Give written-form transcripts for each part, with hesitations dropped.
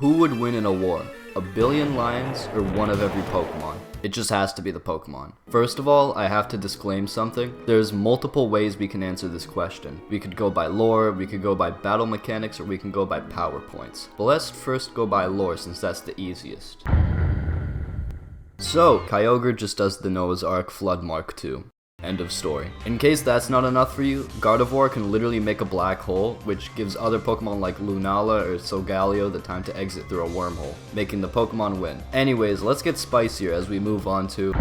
Who would win in a war? A billion lions or one of every Pokemon? It just has to be the Pokemon. First of all, I have to disclaim something. There's multiple ways we can answer this question. We could go by lore, we could go by battle mechanics, or we can go by power points. But let's first go by lore since that's the easiest. So, Kyogre just does the Noah's Ark Flood Mark 2. End of story. In case that's not enough for you, Gardevoir can literally make a black hole, which gives other Pokemon like Lunala or Solgaleo the time to exit through a wormhole, making the Pokemon win. Anyways, let's get spicier as we move on to...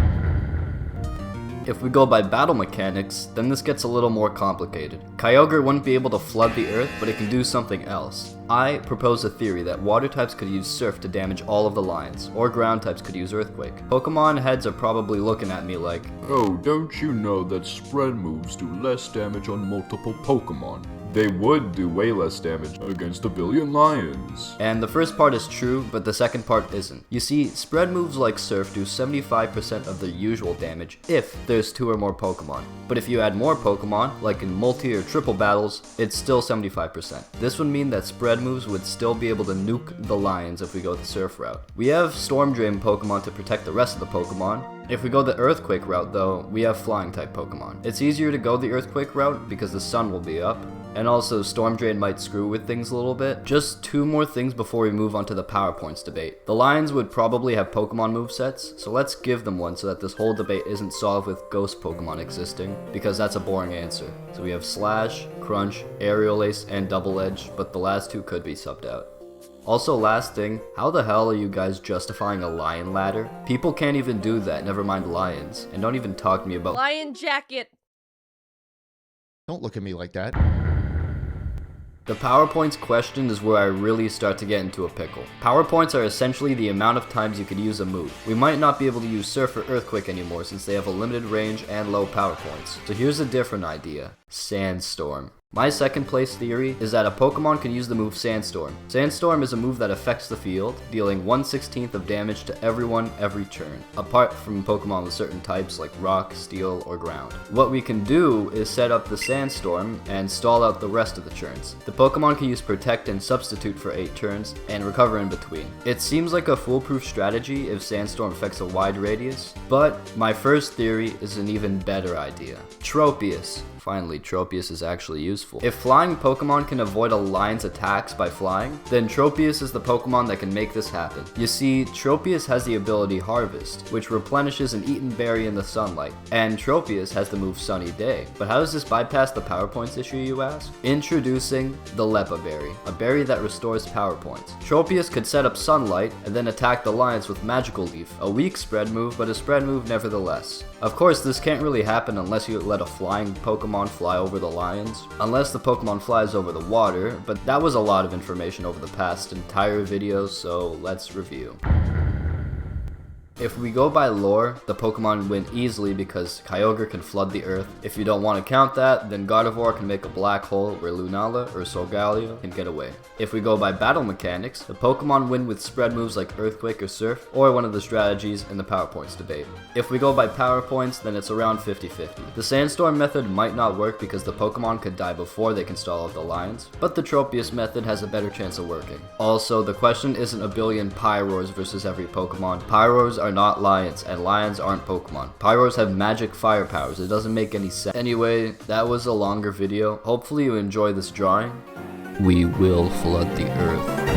If we go by battle mechanics, then this gets a little more complicated. Kyogre wouldn't be able to flood the earth, but it can do something else. I propose a theory that water types could use Surf to damage all of the lions, or ground types could use Earthquake. Pokemon heads are probably looking at me like, "Oh, don't you know that spread moves do less damage on multiple Pokemon? They would do way less damage against a billion lions." And the first part is true, but the second part isn't. You see, spread moves like Surf do 75% of their usual damage if there's 2 or more Pokemon. But if you add more Pokemon, like in multi or triple battles, it's still 75%. This would mean that spread moves would still be able to nuke the lions if we go the Surf route. We have Storm Drain Pokemon to protect the rest of the Pokemon. If we go the Earthquake route though, we have Flying type Pokemon. It's easier to go the Earthquake route because the sun will be up. And also, Storm Drain might screw with things a little bit. Just 2 more things before we move on to the power points debate. The Lions would probably have Pokemon movesets, so let's give them one so that this whole debate isn't solved with Ghost Pokemon existing, because that's a boring answer. So we have Slash, Crunch, Aerial Ace, and Double Edge, but the last 2 could be subbed out. Also, last thing, how the hell are you guys justifying a lion ladder? People can't even do that, never mind lions. And don't even talk to me about lion jacket. Don't look at me like that. The PowerPoints question is where I really start to get into a pickle. PowerPoints are essentially the amount of times you could use a move. We might not be able to use Surf or Earthquake anymore since they have a limited range and low power points. So here's a different idea. Sandstorm. My second place theory is that a Pokemon can use the move Sandstorm. Sandstorm is a move that affects the field, dealing 1/16 of damage to everyone every turn, apart from Pokemon with certain types like Rock, Steel, or Ground. What we can do is set up the Sandstorm and stall out the rest of the turns. The Pokemon can use Protect and Substitute for 8 turns, and recover in between. It seems like a foolproof strategy if Sandstorm affects a wide radius, but my first theory is an even better idea. Tropius. Finally, Tropius is actually useful. If flying Pokemon can avoid a lion's attacks by flying, then Tropius is the Pokemon that can make this happen. You see, Tropius has the ability Harvest, which replenishes an eaten berry in the sunlight, and Tropius has the move Sunny Day. But how does this bypass the power points issue, you ask? Introducing the Leppa Berry, a berry that restores power points. Tropius could set up Sunlight and then attack the lions with Magical Leaf, a weak spread move, but a spread move nevertheless. Of course, this can't really happen unless you let a flying Pokemon fly over the lions, unless the Pokemon flies over the water, but that was a lot of information over the past entire video, so let's review. If we go by lore, the Pokemon win easily because Kyogre can flood the earth. If you don't want to count that, then Gardevoir can make a black hole where Lunala or Solgaleo can get away. If we go by battle mechanics, the Pokemon win with spread moves like Earthquake or Surf, or one of the strategies in the power points debate. If we go by power points, then it's around 50-50. The Sandstorm method might not work because the Pokemon could die before they can stall out the lions, but the Tropius method has a better chance of working. Also, the question isn't a billion Pyroars versus every Pokemon. Pyroars are not lions, and lions aren't Pokemon. Pyroars have magic fire powers. It doesn't make any sense. Anyway, that was a longer video. Hopefully you enjoy this drawing. We will flood the earth.